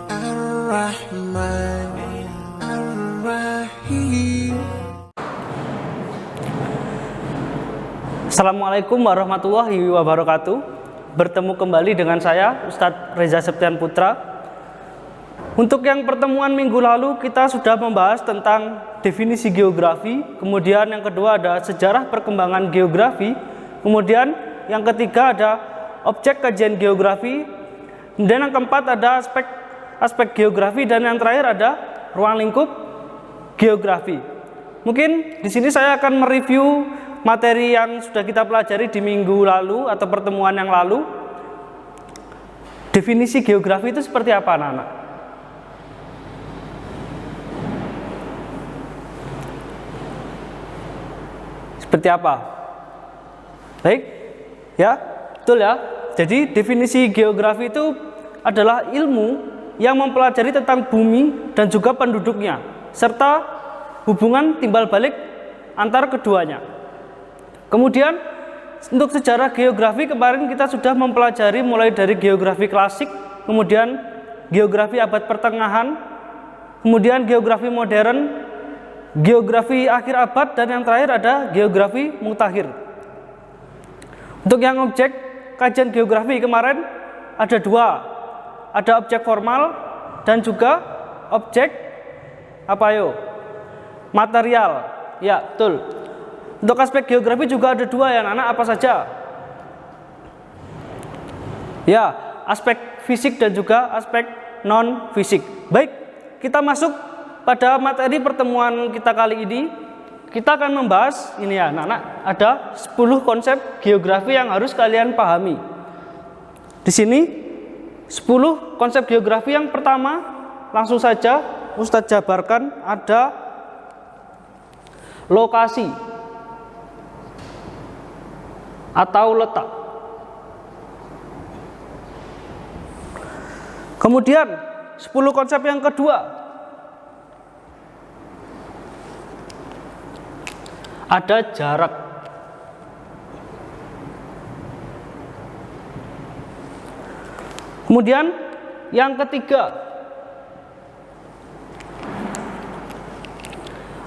Ar-Rahman Ar-Rahim. Assalamualaikum warahmatullahi wabarakatuh. Bertemu kembali dengan saya Ustadz Reza Septian Putra. Untuk yang pertemuan minggu lalu kita sudah membahas tentang definisi geografi. Kemudian yang kedua ada sejarah perkembangan geografi. Kemudian yang ketiga ada objek kajian geografi. Kemudian yang keempat ada aspek geografi, dan yang terakhir ada ruang lingkup geografi. Mungkin di sini saya akan mereview materi yang sudah kita pelajari di minggu lalu atau pertemuan yang lalu. Definisi geografi itu seperti apa, anak-anak? Seperti apa? Baik, ya, betul ya. Jadi definisi geografi itu adalah ilmu yang mempelajari tentang bumi dan juga penduduknya, serta hubungan timbal balik antar keduanya. Kemudian untuk sejarah geografi kemarin kita sudah mempelajari mulai dari geografi klasik, kemudian geografi abad pertengahan, kemudian geografi modern, geografi akhir abad, dan yang terakhir ada geografi mutakhir. Untuk yang objek kajian geografi kemarin ada dua, ada objek formal dan juga objek apa yo? Material. Ya, betul. Untuk aspek geografi juga ada dua ya anak-anak, apa saja? Ya, aspek fisik dan juga aspek non fisik. Baik, kita masuk pada materi pertemuan kita kali ini. Kita akan membahas ini ya anak-anak, ada 10 konsep geografi yang harus kalian pahami. Di sini 10 konsep geografi. Yang pertama, langsung saja Ustadz jabarkan, ada lokasi atau letak. Kemudian 10 konsep yang kedua, ada jarak. Kemudian yang ketiga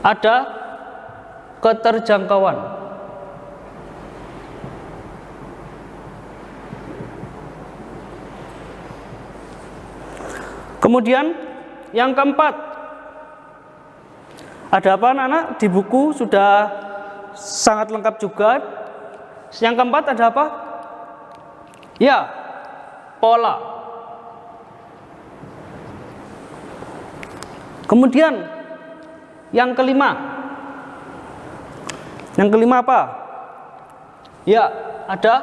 ada keterjangkauan. Kemudian yang keempat ada apa anak-anak? Di buku sudah sangat lengkap juga. Yang keempat ada apa? Ya, pola. Kemudian yang kelima. Yang kelima apa? Ya, ada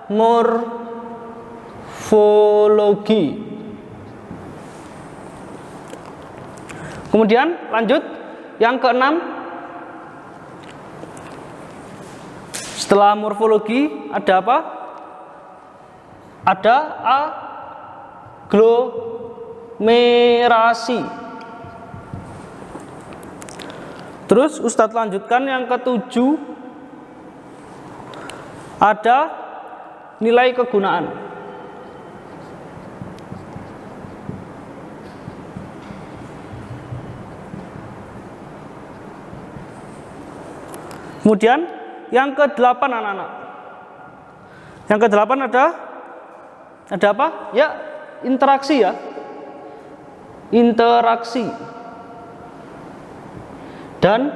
morfologi. Kemudian lanjut yang keenam. Setelah morfologi ada apa? Ada aglomerasi. Terus Ustadz lanjutkan yang ketujuh, ada nilai kegunaan. Kemudian yang ke-8 anak-anak. Yang ke-8 ada apa? Ya, interaksi ya. Interaksi dan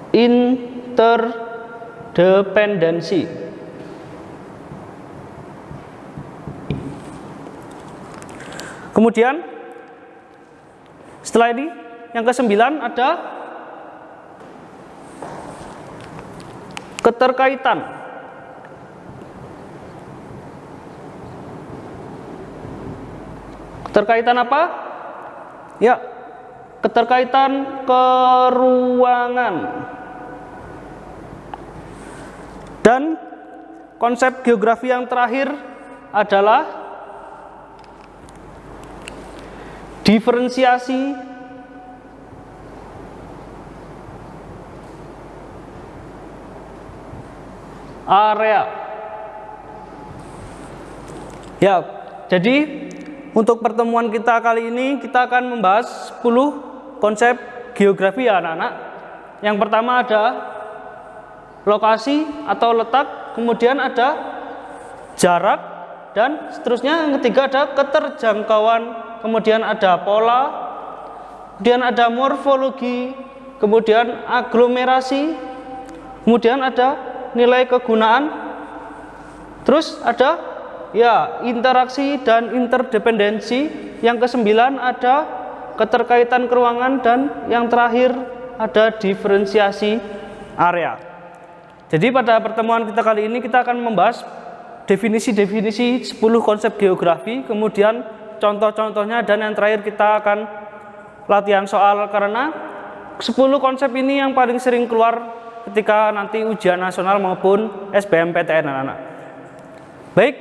interdependensi. Kemudian setelah ini yang ke-9 ada keterkaitan. Keterkaitan apa? Ya, keterkaitan keruangan. Dan konsep geografi yang terakhir adalah diferensiasi area. Ya, jadi untuk pertemuan kita kali ini kita akan membahas 10 konsep geografi ya anak-anak. Yang pertama ada lokasi atau letak, kemudian ada jarak, dan seterusnya. Yang ketiga ada keterjangkauan, kemudian ada pola, kemudian ada morfologi, kemudian aglomerasi, kemudian ada nilai kegunaan, terus ada ya interaksi dan interdependensi. Yang kesembilan ada keterkaitan keruangan, dan yang terakhir ada diferensiasi area. Jadi pada pertemuan kita kali ini kita akan membahas definisi-definisi 10 konsep geografi, kemudian contoh-contohnya, dan yang terakhir kita akan latihan soal, karena 10 konsep ini yang paling sering keluar ketika nanti ujian nasional maupun SBMPTN anak-anak. Baik,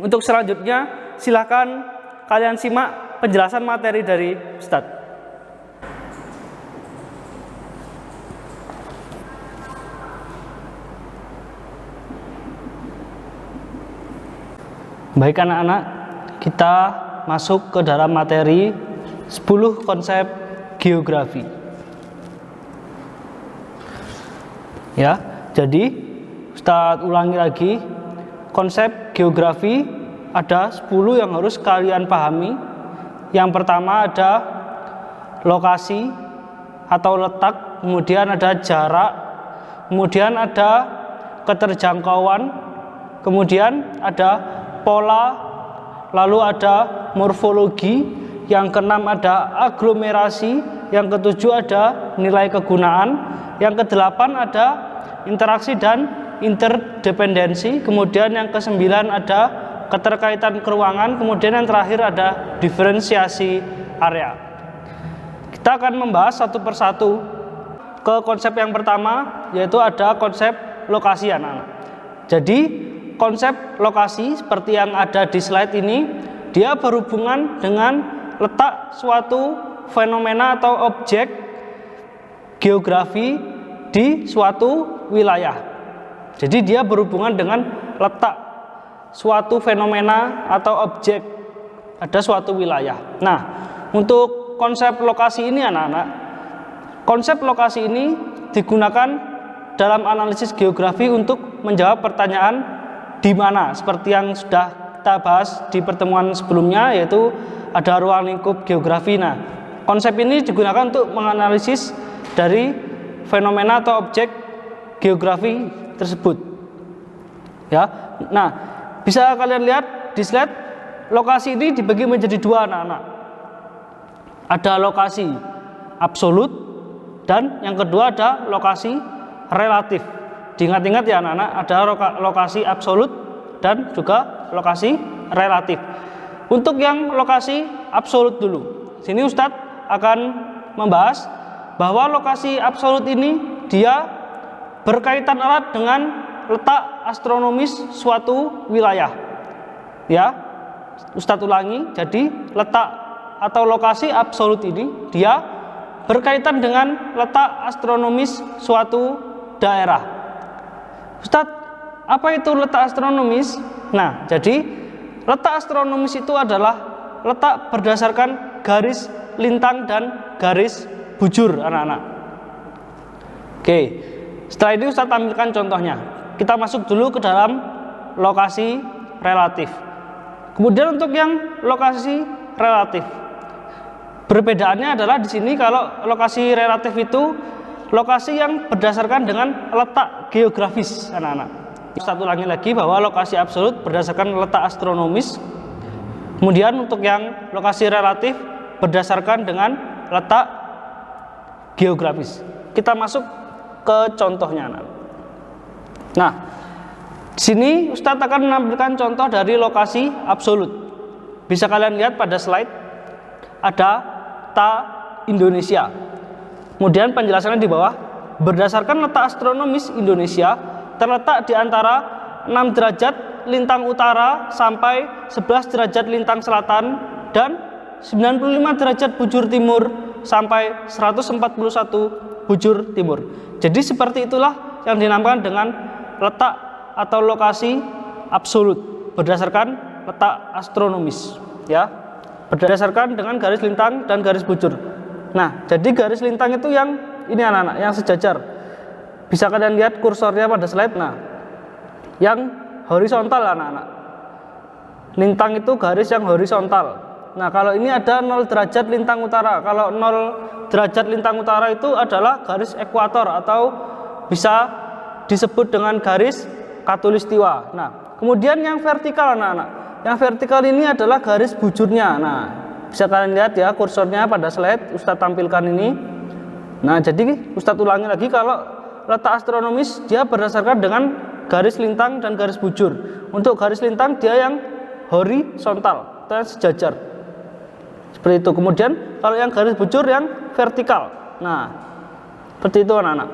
untuk selanjutnya silakan kalian simak penjelasan materi dari Ustadz. Baik anak-anak, kita masuk ke dalam materi 10 konsep geografi. Ya, jadi Ustadz ulangi lagi, konsep geografi ada 10 yang harus kalian pahami. Yang pertama ada lokasi atau letak, kemudian ada jarak, kemudian ada keterjangkauan, kemudian ada pola, lalu ada morfologi, yang keenam ada aglomerasi, yang ketujuh ada nilai kegunaan, yang kedelapan ada interaksi dan interdependensi, kemudian yang kesembilan ada keterkaitan keruangan, kemudian yang terakhir ada diferensiasi area. Kita akan membahas satu persatu ke konsep yang pertama, yaitu ada konsep lokasi anak-anak. Jadi konsep lokasi seperti yang ada di slide ini, dia berhubungan dengan letak suatu fenomena atau objek geografi di suatu wilayah. Jadi dia berhubungan dengan letak suatu fenomena atau objek ada suatu wilayah. Nah, untuk konsep lokasi ini anak-anak, konsep lokasi ini digunakan dalam analisis geografi untuk menjawab pertanyaan di mana, seperti yang sudah kita bahas di pertemuan sebelumnya, yaitu ada ruang lingkup geografi. Nah, konsep ini digunakan untuk menganalisis dari fenomena atau objek geografi tersebut. Ya, nah bisa kalian lihat di slide, lokasi ini dibagi menjadi dua anak-anak. Ada lokasi absolut dan yang kedua ada lokasi relatif. Diingat-ingat ya anak-anak, ada lokasi absolut dan juga lokasi relatif. Untuk yang lokasi absolut dulu, sini Ustadz akan membahas bahwa lokasi absolut ini dia berkaitan erat dengan letak astronomis suatu wilayah. Ya, Ustadz ulangi, jadi letak atau lokasi absolut ini dia berkaitan dengan letak astronomis suatu daerah. Ustadz, apa itu letak astronomis? Nah, jadi letak astronomis itu adalah letak berdasarkan garis lintang dan garis bujur anak-anak. Oke, setelah ini Ustadz tampilkan contohnya. Kita masuk dulu ke dalam lokasi relatif. Kemudian untuk yang lokasi relatif, perbedaannya adalah di sini kalau lokasi relatif itu lokasi yang berdasarkan dengan letak geografis anak-anak. Satu ulangi lagi bahwa lokasi absolut berdasarkan letak astronomis. Kemudian untuk yang lokasi relatif berdasarkan dengan letak geografis. Kita masuk ke contohnya anak. Nah, di sini Ustadz akan menampilkan contoh dari lokasi absolut. Bisa kalian lihat pada slide ada ta Indonesia. Kemudian penjelasannya di bawah, berdasarkan letak astronomis Indonesia terletak di antara 6 derajat lintang utara sampai 11 derajat lintang selatan dan 95 derajat bujur timur sampai 141 bujur timur. Jadi seperti itulah yang dinamakan dengan letak atau lokasi absolut berdasarkan letak astronomis. ya, berdasarkan dengan garis lintang dan garis bujur. Nah, jadi garis lintang itu yang ini anak-anak, yang sejajar. Bisa kalian lihat kursornya pada slide. Nah, yang horizontal anak-anak. Lintang itu garis yang horizontal. Nah, kalau ini ada 0 derajat lintang utara. Kalau 0 derajat lintang utara itu adalah garis ekuator atau bisa disebut dengan garis khatulistiwa. Nah, kemudian yang vertikal anak-anak. Yang vertikal ini adalah garis bujurnya. Nah, bisa kalian lihat ya kursornya pada slide Ustadz tampilkan ini. Nah, jadi Ustadz ulangi lagi, kalau letak astronomis dia berdasarkan dengan garis lintang dan garis bujur. Untuk garis lintang dia yang horizontal atau yang sejajar. Seperti itu. Kemudian kalau yang garis bujur yang vertikal. Nah, seperti itu anak-anak.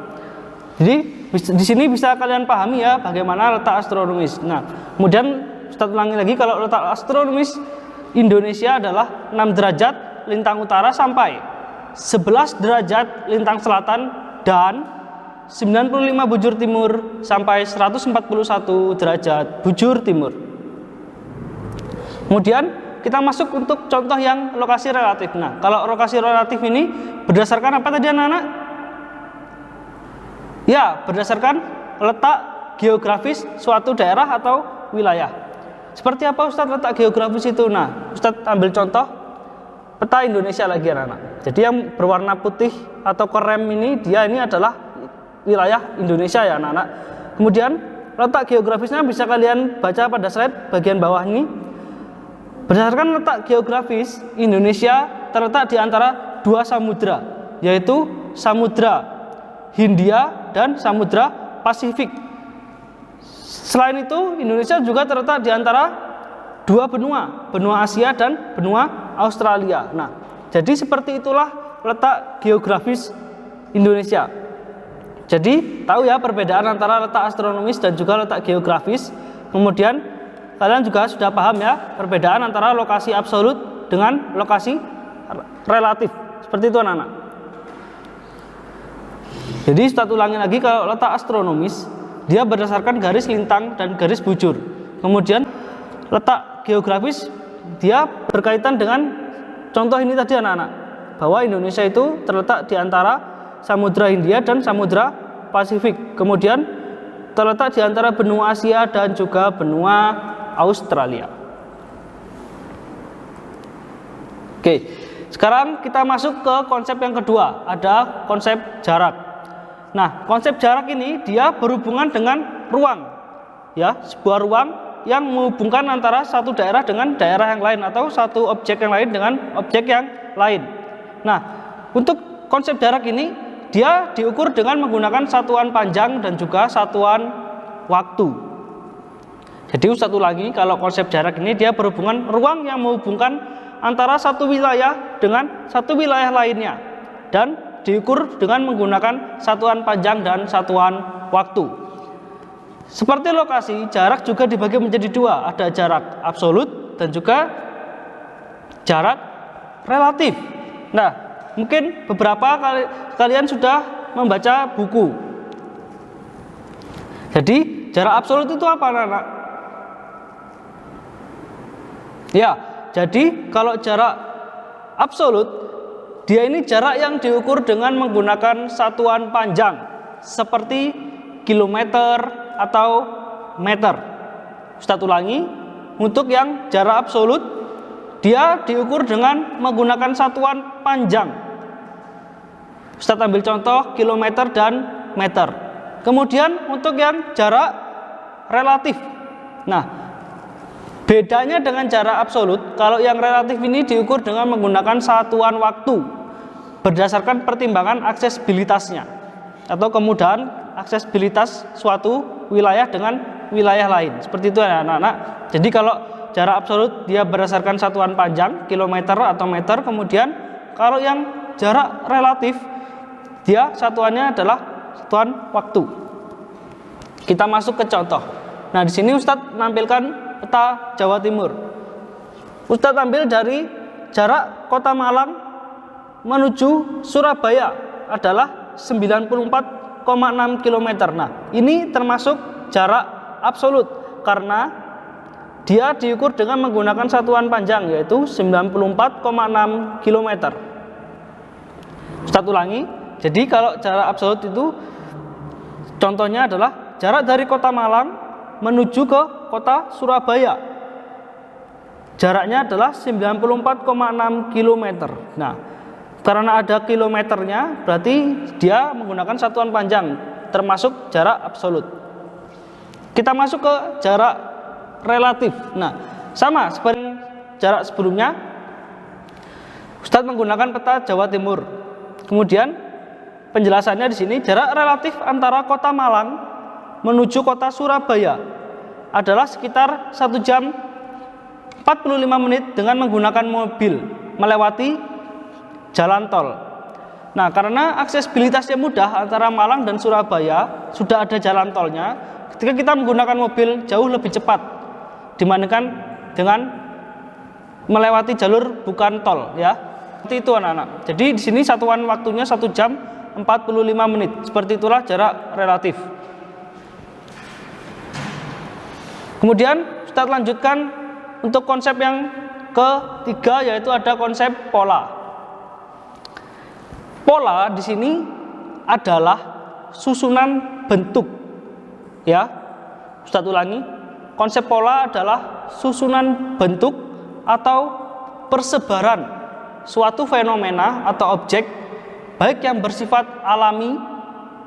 Jadi di sini bisa kalian pahami ya bagaimana letak astronomis. Nah, kemudian Ustadz ulangi lagi, kalau letak astronomis Indonesia adalah 6 derajat lintang utara sampai 11 derajat lintang selatan dan 95 bujur timur sampai 141 derajat bujur timur. Kemudian kita masuk untuk contoh yang lokasi relatif. Nah, kalau lokasi relatif ini berdasarkan apa tadi anak-anak? Ya, berdasarkan letak geografis suatu daerah atau wilayah. Seperti apa Ustadz letak geografis itu? Nah, Ustadz ambil contoh peta Indonesia lagi anak-anak. Jadi yang berwarna putih atau krem ini, dia ini adalah wilayah Indonesia ya anak-anak. Kemudian letak geografisnya bisa kalian baca pada slide bagian bawah ini. Berdasarkan letak geografis, Indonesia terletak di antara 2 samudra, yaitu Samudra Hindia dan Samudra Pasifik. Selain itu, Indonesia juga terletak di antara 2 benua, benua Asia dan benua Australia. Nah, jadi seperti itulah letak geografis Indonesia. Jadi, tahu ya perbedaan antara letak astronomis dan juga letak geografis. Kemudian, kalian juga sudah paham ya perbedaan antara lokasi absolut dengan lokasi relatif. Seperti itu anak-anak. Jadi, Ustadz ulangi lagi, kalau letak astronomis dia berdasarkan garis lintang dan garis bujur. Kemudian letak geografis dia berkaitan dengan contoh ini tadi anak-anak, bahwa Indonesia itu terletak di antara Samudra Hindia dan Samudra Pasifik. Kemudian terletak di antara benua Asia dan juga benua Australia. Oke, sekarang kita masuk ke konsep yang kedua, ada konsep jarak. Nah, konsep jarak ini dia berhubungan dengan ruang, ya, sebuah ruang yang menghubungkan antara satu daerah dengan daerah yang lain atau satu objek yang lain dengan objek yang lain. Nah, untuk konsep jarak ini dia diukur dengan menggunakan satuan panjang dan juga satuan waktu. Jadi Ustadz ulangi, kalau konsep jarak ini dia berhubungan ruang yang menghubungkan antara satu wilayah dengan satu wilayah lainnya dan diukur dengan menggunakan satuan panjang dan satuan waktu. Seperti lokasi, jarak juga dibagi menjadi 2, ada jarak absolut dan juga jarak relatif. Nah, mungkin beberapa kalian sudah membaca buku. Jadi, jarak absolut itu apa anak-anak? Ya, jadi kalau jarak absolut dia ini jarak yang diukur dengan menggunakan satuan panjang seperti kilometer atau meter. Ustadz ulangi, untuk yang jarak absolut dia diukur dengan menggunakan satuan panjang. Ustadz ambil contoh kilometer dan meter. Kemudian untuk yang jarak relatif. Nah, bedanya dengan jarak absolut, kalau yang relatif ini diukur dengan menggunakan satuan waktu berdasarkan pertimbangan aksesibilitasnya atau kemudahan aksesibilitas suatu wilayah dengan wilayah lain. Seperti itu ya anak-anak. Jadi kalau jarak absolut dia berdasarkan satuan panjang, kilometer atau meter. Kemudian kalau yang jarak relatif dia satuannya adalah satuan waktu. Kita masuk ke contoh. Nah, di sini Ustadz menampilkan peta Jawa Timur. Ustadz ambil dari jarak Kota Malang menuju Surabaya adalah 94,6 km. Nah, ini termasuk jarak absolut karena dia diukur dengan menggunakan satuan panjang yaitu 94,6 km. Ustadz ulangi. Jadi kalau jarak absolut itu contohnya adalah jarak dari kota Malang menuju ke kota Surabaya. Jaraknya adalah 94,6 km. Nah, karena ada kilometernya berarti dia menggunakan satuan panjang termasuk jarak absolut. Kita masuk ke jarak relatif. Nah, sama seperti jarak sebelumnya. Ustadz menggunakan peta Jawa Timur. Kemudian penjelasannya di sini jarak relatif antara kota Malang menuju kota Surabaya adalah sekitar 1 jam 45 menit dengan menggunakan mobil melewati jalan tol. Nah, karena aksesibilitasnya mudah antara Malang dan Surabaya, sudah ada jalan tolnya. Ketika kita menggunakan mobil jauh lebih cepat dibandingkan dengan melewati jalur bukan tol, ya. Seperti itu anak-anak. Jadi di sini satuan waktunya 1 jam 45 menit. Seperti itulah jarak relatif. Kemudian kita lanjutkan untuk konsep yang ketiga, yaitu ada konsep pola. Pola di sini adalah susunan bentuk. Ya, Ustadz ulangi. Konsep pola adalah susunan bentuk atau persebaran suatu fenomena atau objek, baik yang bersifat alami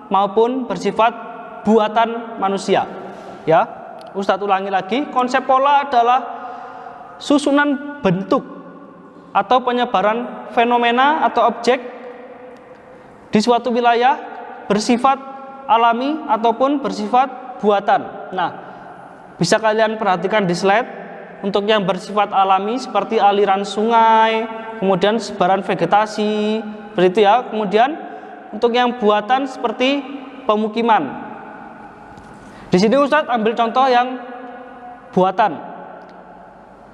maupun bersifat buatan manusia. Ya, Ustadz ulangi lagi. Konsep pola adalah susunan bentuk atau penyebaran fenomena atau objek di suatu wilayah bersifat alami ataupun bersifat buatan. Nah, bisa kalian perhatikan di slide. Untuk yang bersifat alami seperti aliran sungai, kemudian sebaran vegetasi, seperti itu ya. Kemudian untuk yang buatan seperti pemukiman. Di sini Ustadz ambil contoh yang buatan.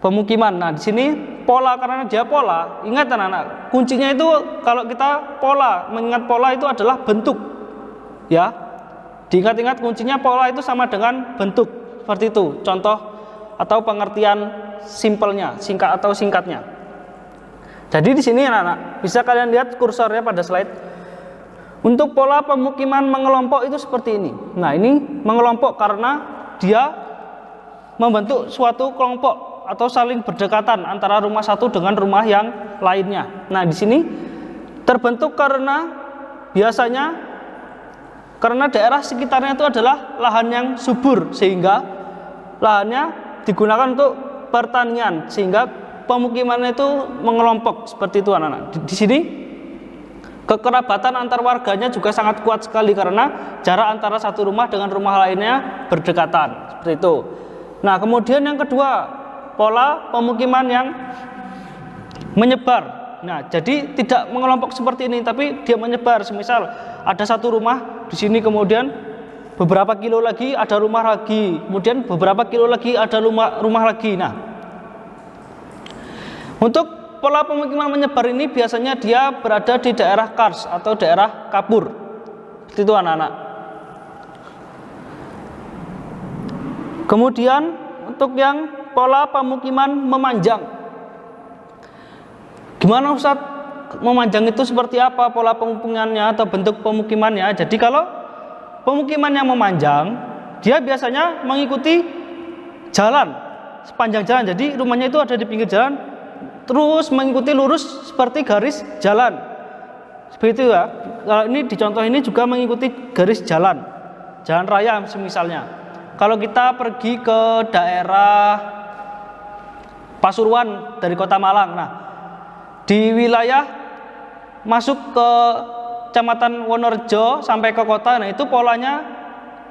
Pemukiman. Nah, di sini pola, karena dia pola. Ingat anak-anak, kuncinya itu kalau kita pola, mengingat pola itu adalah bentuk. Ya. Diingat-ingat kuncinya pola itu sama dengan bentuk. Seperti itu. Contoh atau pengertian simpelnya, singkatnya. Jadi di sini anak-anak, bisa kalian lihat kursornya pada slide. Untuk pola pemukiman mengelompok itu seperti ini. Nah, ini mengelompok karena dia membentuk suatu kelompok atau saling berdekatan antara rumah satu dengan rumah yang lainnya. Nah, di sini terbentuk karena biasanya karena daerah sekitarnya itu adalah lahan yang subur, sehingga lahannya digunakan untuk pertanian, sehingga pemukimannya itu mengelompok seperti itu anak-anak. Di sini kekerabatan antar warganya juga sangat kuat sekali karena jarak antara satu rumah dengan rumah lainnya berdekatan, seperti itu. Nah, kemudian yang kedua, pola pemukiman yang menyebar. Nah, jadi tidak mengelompok seperti ini, tapi dia menyebar. Semisal ada satu rumah di sini, kemudian beberapa kilo lagi ada rumah lagi, kemudian beberapa kilo lagi ada rumah lagi. Nah, untuk pola pemukiman menyebar ini biasanya dia berada di daerah kars atau daerah kapur. Seperti itu anak-anak. Kemudian untuk yang pola pemukiman memanjang. Gimana Ustadz? Memanjang itu seperti apa pola pemukimannya atau bentuk pemukimannya? Jadi kalau pemukiman yang memanjang, dia biasanya mengikuti jalan, sepanjang jalan. Jadi rumahnya itu ada di pinggir jalan, terus mengikuti lurus seperti garis jalan. Seperti itu ya. Kalau ini di contoh ini juga mengikuti garis jalan raya misalnya. Kalau kita pergi ke daerah Pasuruan dari kota Malang, nah di wilayah masuk ke Kecamatan Wonorejo sampai ke kota, nah itu polanya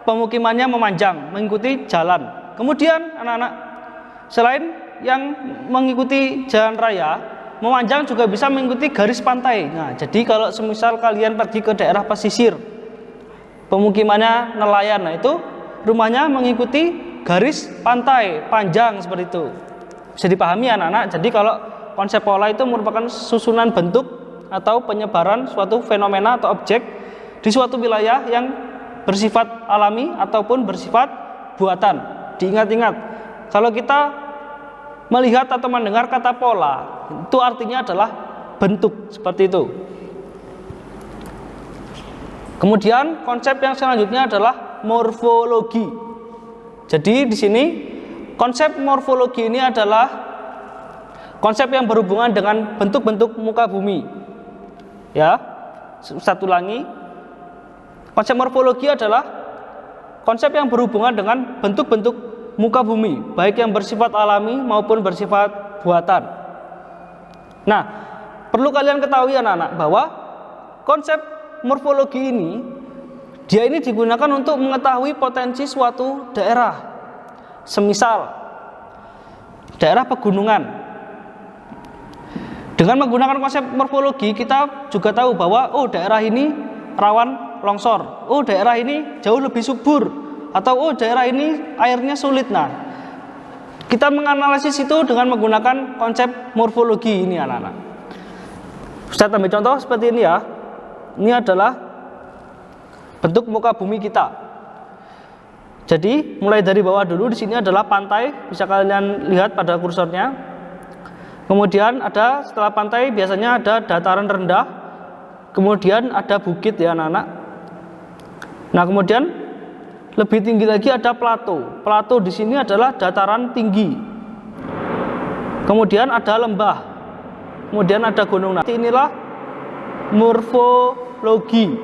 pemukimannya memanjang, mengikuti jalan. Kemudian anak-anak, selain yang mengikuti jalan raya, memanjang juga bisa mengikuti garis pantai. Nah, jadi kalau semisal kalian pergi ke daerah pesisir, pemukimannya nelayan, nah itu rumahnya mengikuti garis pantai panjang seperti itu. Bisa dipahami anak-anak. Jadi kalau konsep pola itu merupakan susunan bentuk atau penyebaran suatu fenomena atau objek di suatu wilayah yang bersifat alami ataupun bersifat buatan. Diingat-ingat, kalau kita melihat atau mendengar kata pola, itu artinya adalah bentuk, seperti itu. Kemudian konsep yang selanjutnya adalah morfologi. Jadi di sini konsep morfologi ini adalah konsep yang berhubungan dengan bentuk-bentuk muka bumi. Ya, satu ulangi. Konsep morfologi adalah konsep yang berhubungan dengan bentuk-bentuk muka bumi, baik yang bersifat alami maupun bersifat buatan. Nah, perlu kalian ketahui anak-anak bahwa konsep morfologi ini dia ini digunakan untuk mengetahui potensi suatu daerah. Semisal daerah pegunungan. Dengan menggunakan konsep morfologi kita juga tahu bahwa daerah ini rawan longsor. Daerah ini jauh lebih subur. Atau daerah ini airnya sulit. Nah, kita menganalisis itu dengan menggunakan konsep morfologi ini anak-anak. Saya ambil contoh seperti ini ya. Ini adalah bentuk muka bumi kita. Jadi mulai dari bawah dulu, di sini adalah pantai, bisa kalian lihat pada kursornya. Kemudian ada setelah pantai biasanya ada dataran rendah, kemudian ada bukit ya anak-anak. Nah, kemudian lebih tinggi lagi ada plato. Plato di sini adalah dataran tinggi. Kemudian ada lembah. Kemudian ada gunung. Nah, inilah morfologi.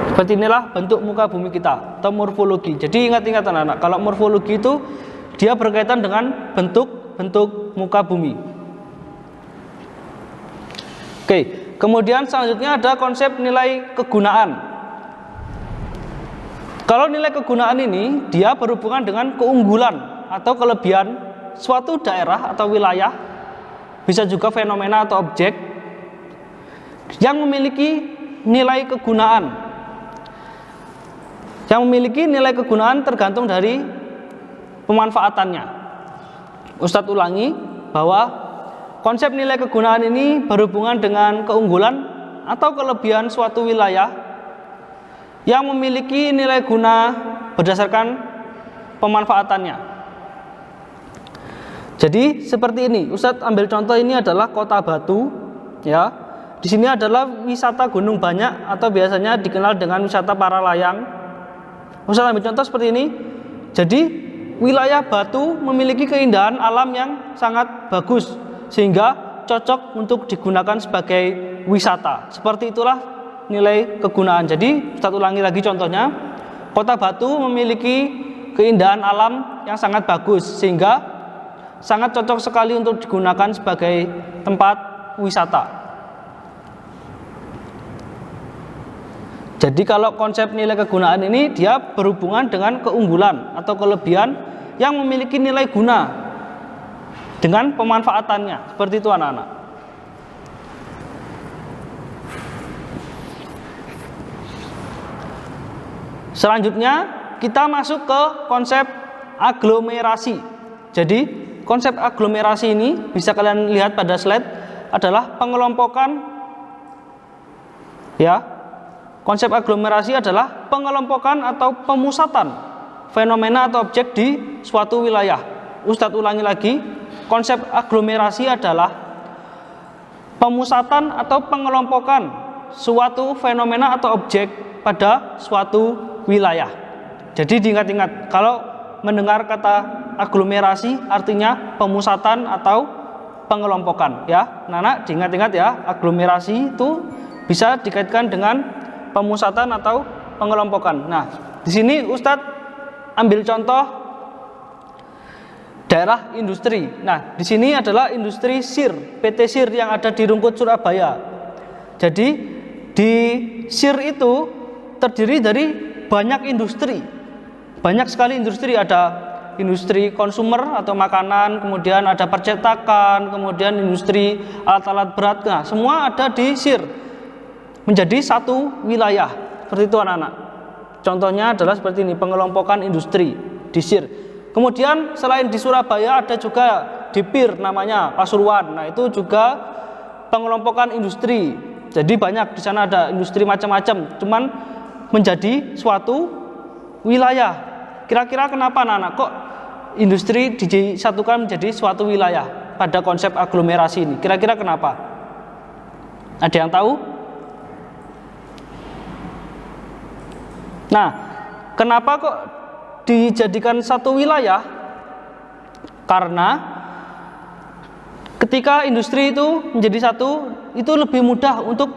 Seperti inilah bentuk muka bumi kita atau morfologi. Jadi ingat-ingat anak-anak, kalau morfologi itu dia berkaitan dengan bentuk-bentuk muka bumi. Oke, kemudian selanjutnya ada konsep nilai kegunaan. Kalau nilai kegunaan ini dia berhubungan dengan keunggulan atau kelebihan suatu daerah atau wilayah, bisa juga fenomena atau objek yang memiliki nilai kegunaan. Yang memiliki nilai kegunaan tergantung dari pemanfaatannya. Ustadz ulangi bahwa konsep nilai kegunaan ini berhubungan dengan keunggulan atau kelebihan suatu wilayah yang memiliki nilai guna berdasarkan pemanfaatannya. Jadi seperti ini, Ustadz ambil contoh ini adalah Kota Batu, ya. Di sini adalah wisata Gunung Banyak atau biasanya dikenal dengan wisata para layang. Ustadz ambil contoh seperti ini. Jadi wilayah Batu memiliki keindahan alam yang sangat bagus sehingga cocok untuk digunakan sebagai wisata. Seperti itulah nilai kegunaan. Jadi Ustadz ulangi lagi contohnya. Kota Batu memiliki keindahan alam yang sangat bagus sehingga sangat cocok sekali untuk digunakan sebagai tempat wisata. Jadi kalau konsep nilai kegunaan ini dia berhubungan dengan keunggulan atau kelebihan yang memiliki nilai guna dengan pemanfaatannya. Seperti itu anak-anak. Selanjutnya kita masuk ke konsep aglomerasi. Jadi konsep aglomerasi ini bisa kalian lihat pada slide adalah pengelompokan, ya. Konsep aglomerasi adalah pengelompokan atau pemusatan fenomena atau objek di suatu wilayah. Ustadz ulangi lagi, konsep aglomerasi adalah pemusatan atau pengelompokan suatu fenomena atau objek pada suatu wilayah. Jadi diingat-ingat, kalau mendengar kata aglomerasi artinya pemusatan atau pengelompokan, ya. Nah, diingat-ingat ya, aglomerasi itu bisa dikaitkan dengan pemusatan atau pengelompokan. Nah, di sini Ustadz ambil contoh daerah industri. Nah, di sini adalah industri SIR, PT SIR yang ada di Rungkut, Surabaya. Jadi di SIR itu terdiri dari banyak industri. Banyak sekali industri, ada industri konsumer atau makanan, kemudian ada percetakan, kemudian industri alat-alat berat. Nah, semua ada di SIR. Menjadi satu wilayah. Seperti itu anak-anak. Contohnya adalah seperti ini, pengelompokan industri di SIR. Kemudian selain di Surabaya ada juga di PIR namanya Pasuruan. Nah, itu juga pengelompokan industri. Jadi banyak di sana ada industri macam-macam, cuman menjadi suatu wilayah. Kira-kira kenapa anak-anak kok industri disatukan menjadi suatu wilayah pada konsep aglomerasi ini. Kira-kira kenapa? Ada yang tahu? Nah, kenapa kok dijadikan satu wilayah? Karena ketika industri itu menjadi satu, itu lebih mudah untuk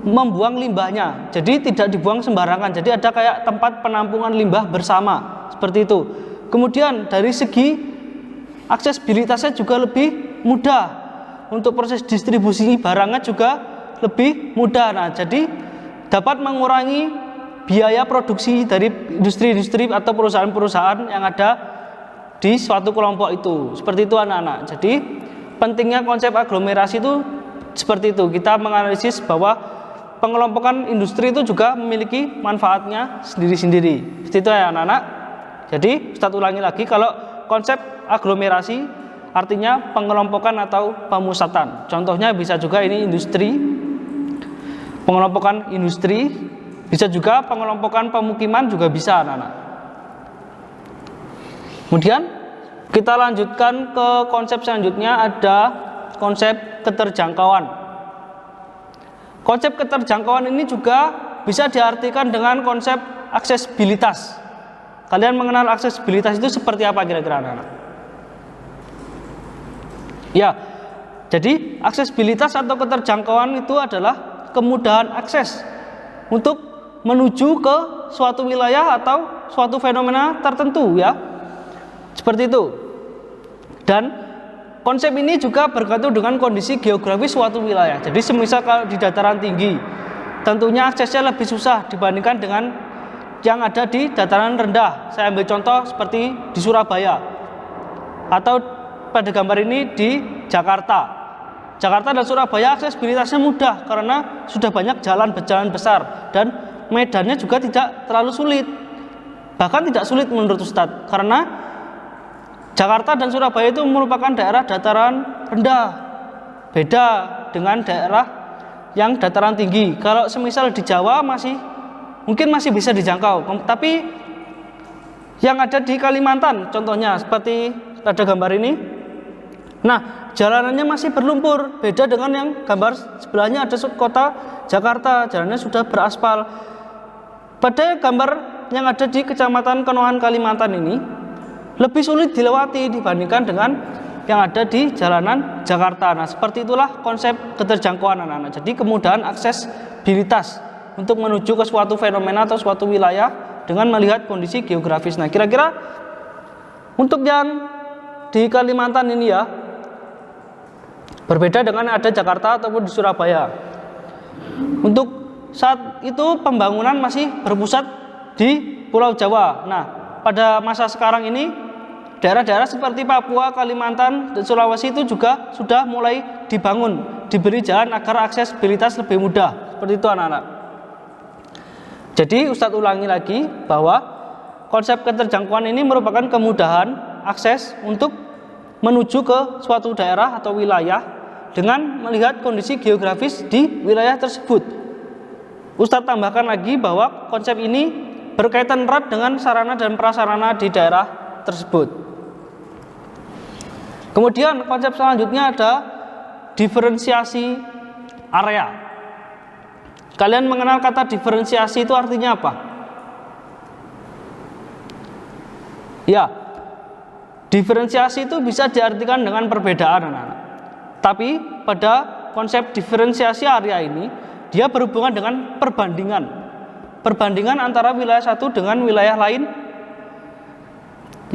membuang limbahnya. Jadi tidak dibuang sembarangan. Jadi ada kayak tempat penampungan limbah bersama, seperti itu. Kemudian dari segi aksesibilitasnya juga lebih mudah. Untuk proses distribusi barangnya juga lebih mudah. Nah, jadi dapat mengurangi biaya produksi dari industri-industri atau perusahaan-perusahaan yang ada di suatu kelompok itu. Seperti itu anak-anak. Jadi pentingnya konsep aglomerasi itu seperti itu. Kita menganalisis bahwa pengelompokan industri itu juga memiliki manfaatnya sendiri-sendiri. Seperti itu ya anak-anak. Jadi Ustadz ulangi lagi, kalau konsep aglomerasi artinya pengelompokan atau pemusatan. Contohnya bisa juga ini industri, pengelompokan industri, bisa juga pengelompokan pemukiman juga bisa anak-anak. Kemudian kita lanjutkan ke konsep selanjutnya, ada konsep keterjangkauan. Konsep keterjangkauan ini juga bisa diartikan dengan konsep aksesibilitas. Kalian mengenal aksesibilitas itu seperti apa kira-kira anak-anak? Ya, jadi aksesibilitas atau keterjangkauan itu adalah kemudahan akses untuk menuju ke suatu wilayah atau suatu fenomena tertentu ya. Seperti itu. Dan konsep ini juga bergantung dengan kondisi geografis suatu wilayah. Jadi semisal kalau di dataran tinggi, tentunya aksesnya lebih susah dibandingkan dengan yang ada di dataran rendah. Saya ambil contoh seperti di Surabaya atau pada gambar ini di Jakarta. Jakarta dan Surabaya aksesibilitasnya mudah karena sudah banyak jalan besar dan medannya juga tidak terlalu sulit. Bahkan tidak sulit menurut Ustadz, karena Jakarta dan Surabaya itu merupakan daerah dataran rendah, beda dengan daerah yang dataran tinggi. Kalau semisal di Jawa mungkin masih bisa dijangkau, tapi yang ada di Kalimantan contohnya seperti pada gambar ini, nah jalanannya masih berlumpur, beda dengan yang gambar sebelahnya ada kota Jakarta, jalannya sudah beraspal. Pada gambar yang ada di Kecamatan Kenohan Kalimantan ini lebih sulit dilewati dibandingkan dengan yang ada di jalanan Jakarta. Nah, seperti itulah konsep keterjangkauan anak-anak. Jadi kemudahan aksesibilitas untuk menuju ke suatu fenomena atau suatu wilayah dengan melihat kondisi geografis. Nah, kira-kira untuk yang di Kalimantan ini ya, berbeda dengan ada Jakarta ataupun di Surabaya. Untuk saat itu pembangunan masih berpusat di Pulau Jawa. Nah, pada masa sekarang ini daerah-daerah seperti Papua, Kalimantan, dan Sulawesi itu juga sudah mulai dibangun, diberi jalan agar aksesibilitas lebih mudah. Seperti itu anak-anak. Jadi Ustadz ulangi lagi bahwa konsep keterjangkauan ini merupakan kemudahan akses untuk menuju ke suatu daerah atau wilayah dengan melihat kondisi geografis di wilayah tersebut. Ustadz tambahkan lagi bahwa konsep ini berkaitan erat dengan sarana dan prasarana di daerah tersebut. Kemudian konsep selanjutnya ada diferensiasi area. Kalian mengenal kata diferensiasi itu artinya apa? Ya, diferensiasi itu bisa diartikan dengan perbedaan anak-anak. Tapi pada konsep diferensiasi area ini dia berhubungan dengan perbandingan. Perbandingan antara wilayah satu dengan wilayah lain.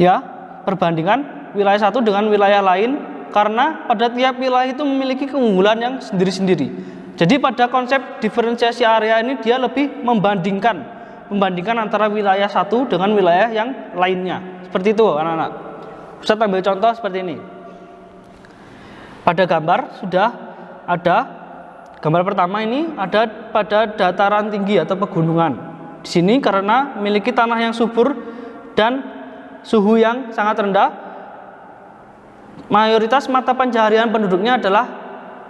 Ya, perbandingan wilayah satu dengan wilayah lain karena pada tiap wilayah itu memiliki keunggulan yang sendiri-sendiri. Jadi pada konsep diferensiasi area ini dia lebih membandingkan antara wilayah satu dengan wilayah yang lainnya. Seperti itu anak-anak. Ustadz ambil contoh seperti ini. Pada gambar sudah ada gambar pertama ini ada pada dataran tinggi atau pegunungan. Di sini karena memiliki tanah yang subur dan suhu yang sangat rendah, mayoritas mata pencaharian penduduknya adalah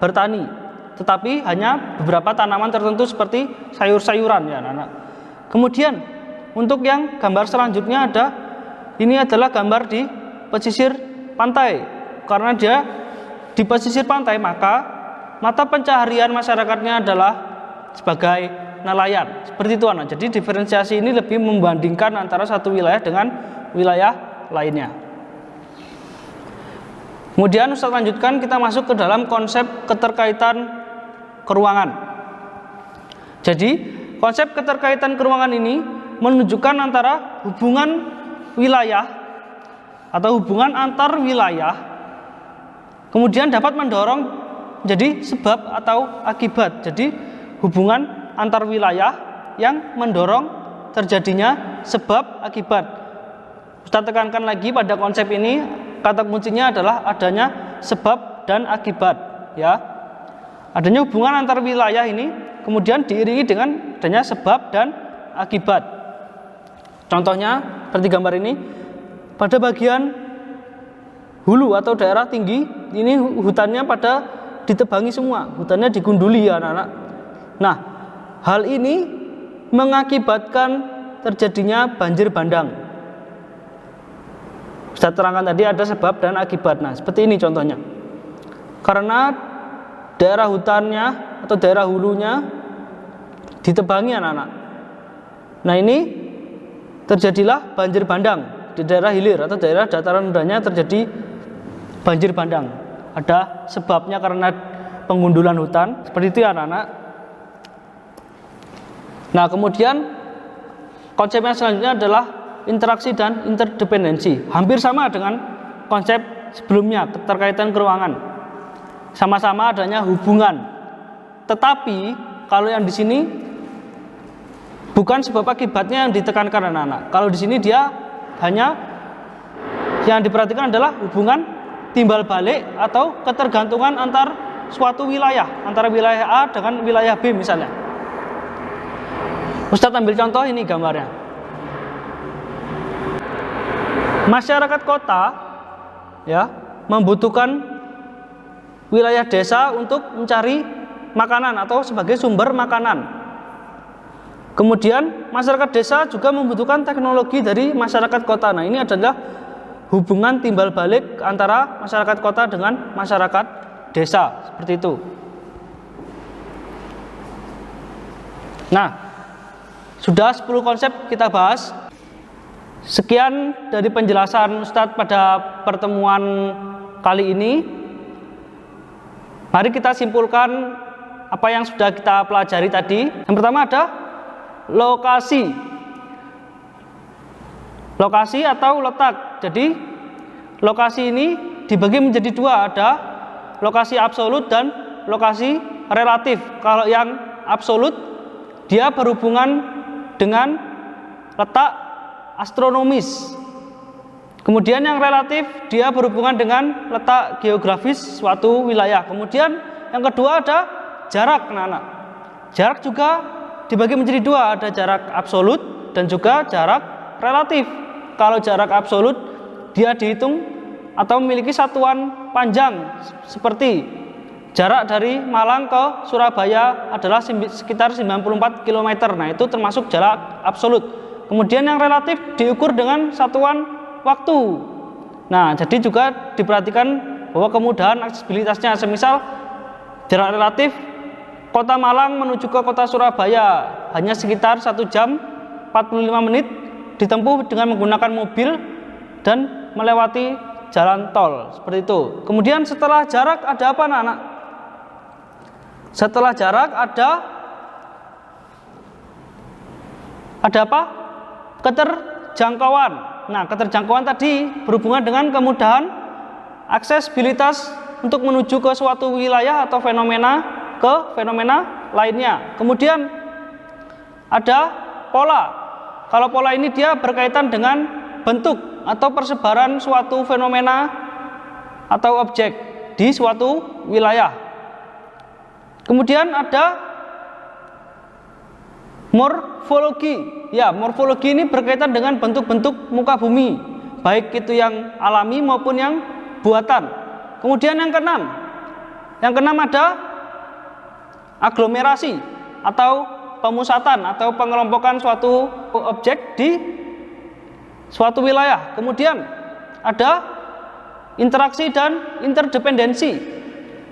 bertani, tetapi hanya beberapa tanaman tertentu seperti sayur-sayuran ya anak-anak. Kemudian untuk yang gambar selanjutnya ada ini adalah gambar di pesisir pantai. Karena dia di pesisir pantai, maka mata pencaharian masyarakatnya adalah sebagai nelayan. Seperti itu anak. Jadi diferensiasi ini lebih membandingkan antara satu wilayah dengan wilayah lainnya. Kemudian Ustaz lanjutkan, kita masuk ke dalam konsep keterkaitan keruangan. Jadi konsep keterkaitan keruangan ini menunjukkan antara hubungan wilayah atau hubungan antar wilayah, kemudian dapat mendorong jadi sebab atau akibat. Jadi hubungan antar wilayah yang mendorong terjadinya sebab akibat. Ustaz tekankan lagi pada konsep ini, kata kuncinya adalah adanya sebab dan akibat, ya. Adanya hubungan antar wilayah ini kemudian diiringi dengan adanya sebab dan akibat. Contohnya seperti gambar ini, pada bagian hulu atau daerah tinggi ini hutannya pada ditebangi semua, hutannya digunduli ya anak-anak. Nah, hal ini mengakibatkan terjadinya banjir bandang. Saya terangkan tadi ada sebab dan akibat. Nah, seperti ini contohnya. Karena daerah hutannya atau daerah hulunya ditebangi anak-anak. Nah, ini terjadilah banjir bandang. Di daerah hilir atau daerah dataran rendahnya terjadi banjir bandang. Ada sebabnya karena pengundulan hutan. Seperti itu ya anak-anak. Nah, kemudian konsep yang selanjutnya adalah interaksi dan interdependensi. Hampir sama dengan konsep sebelumnya, keterkaitan keruangan. Sama-sama adanya hubungan. Tetapi kalau yang di sini bukan sebab akibatnya yang ditekankan anak-anak. Kalau di sini dia hanya yang diperhatikan adalah hubungan timbal balik atau ketergantungan antar suatu wilayah, antara wilayah A dengan wilayah B misalnya. Ustadz ambil contoh ini gambarnya. Masyarakat kota ya membutuhkan wilayah desa untuk mencari makanan atau sebagai sumber makanan. Kemudian masyarakat desa juga membutuhkan teknologi dari masyarakat kota. Nah, ini adalah hubungan timbal balik antara masyarakat kota dengan masyarakat desa, seperti itu. Nah, sudah 10 konsep kita bahas. Sekian dari penjelasan Ustadz pada pertemuan kali ini. Mari kita simpulkan apa yang sudah kita pelajari tadi. Yang pertama ada lokasi. Lokasi atau letak. Jadi lokasi ini dibagi menjadi dua, ada lokasi absolut dan lokasi relatif. Kalau yang absolut dia berhubungan dengan letak astronomis. Kemudian yang relatif dia berhubungan dengan letak geografis suatu wilayah. Kemudian yang kedua ada jarak anak-anak. Jarak juga dibagi menjadi dua, ada jarak absolut dan juga jarak relatif. Kalau jarak absolut dia dihitung atau memiliki satuan panjang, seperti jarak dari Malang ke Surabaya adalah sekitar 94 km. Nah, itu termasuk jarak absolut. Kemudian yang relatif diukur dengan satuan waktu. Nah, jadi juga diperhatikan bahwa kemudahan aksesibilitasnya. Semisal jarak relatif kota Malang menuju ke kota Surabaya hanya sekitar 1 jam 45 menit ditempuh dengan menggunakan mobil dan melewati jalan tol, seperti itu. Kemudian setelah jarak ada apa anak-anak? Setelah jarak ada apa? Keterjangkauan. Nah, keterjangkauan tadi berhubungan dengan kemudahan aksesibilitas untuk menuju ke suatu wilayah atau fenomena ke fenomena lainnya. Kemudian ada pola. Kalau pola ini dia berkaitan dengan bentuk atau persebaran suatu fenomena atau objek di suatu wilayah. Kemudian ada morfologi. Ya, morfologi ini berkaitan dengan bentuk-bentuk muka bumi, baik itu yang alami maupun yang buatan. Kemudian yang keenam ada aglomerasi atau pemusatan atau pengelompokan suatu objek di suatu wilayah. Kemudian ada interaksi dan interdependensi,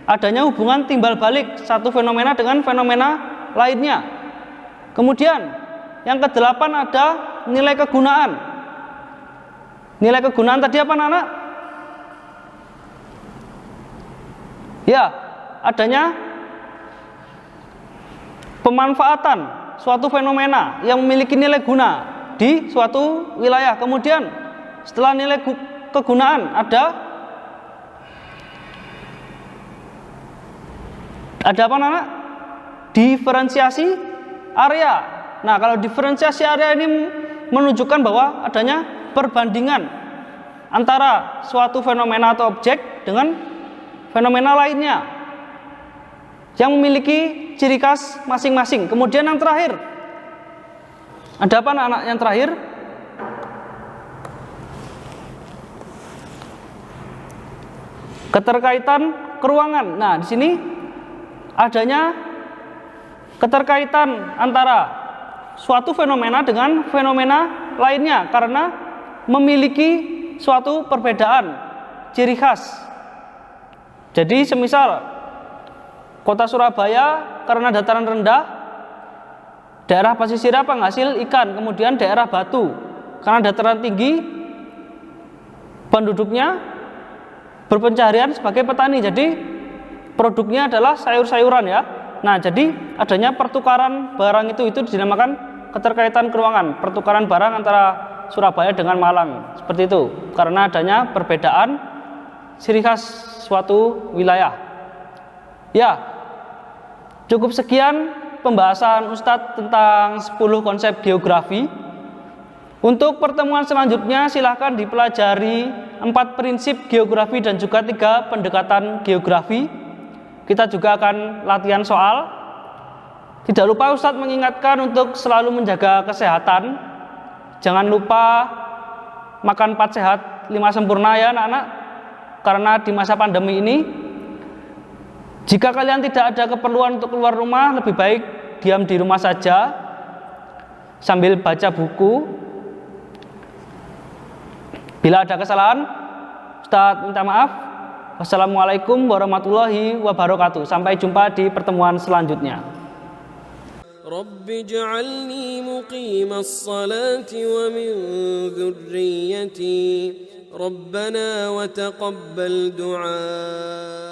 adanya hubungan timbal balik satu fenomena dengan fenomena lainnya. Kemudian yang kedelapan ada nilai kegunaan. Nilai kegunaan tadi apa anak-anak? Ya, adanya pemanfaatan suatu fenomena yang memiliki nilai guna di suatu wilayah. Kemudian setelah nilai kegunaan ada apa anak? Diferensiasi area. Nah, kalau diferensiasi area ini menunjukkan bahwa adanya perbandingan antara suatu fenomena atau objek dengan fenomena lainnya yang memiliki ciri khas masing-masing. Kemudian yang terakhir, ada apa anak-anak yang terakhir? Keterkaitan keruangan. Nah, di sini adanya keterkaitan antara suatu fenomena dengan fenomena lainnya karena memiliki suatu perbedaan ciri khas. Jadi semisal kota Surabaya karena dataran rendah, daerah pesisirnya penghasil ikan, kemudian daerah Batu karena dataran tinggi, penduduknya berpencaharian sebagai petani, jadi produknya adalah sayur-sayuran ya. Nah, jadi adanya pertukaran barang itu dinamakan keterkaitan keruangan, pertukaran barang antara Surabaya dengan Malang, seperti itu, karena adanya perbedaan ciri khas suatu wilayah. Ya, cukup sekian pembahasan Ustadz tentang 10 konsep geografi. Untuk pertemuan selanjutnya silahkan dipelajari 4 prinsip geografi dan juga 3 pendekatan geografi. Kita juga akan latihan soal. Tidak lupa Ustadz mengingatkan untuk selalu menjaga kesehatan. Jangan lupa makan 4 sehat 5 sempurna ya anak-anak. Karena di masa pandemi ini, jika kalian tidak ada keperluan untuk keluar rumah, lebih baik diam di rumah saja sambil baca buku. Bila ada kesalahan, Ustadz minta maaf. Wassalamualaikum warahmatullahi wabarakatuh. Sampai jumpa di pertemuan selanjutnya. Rabbi ij'alni muqimas salati wa min dhurriyyati. Rabbana wa taqabbal du'a.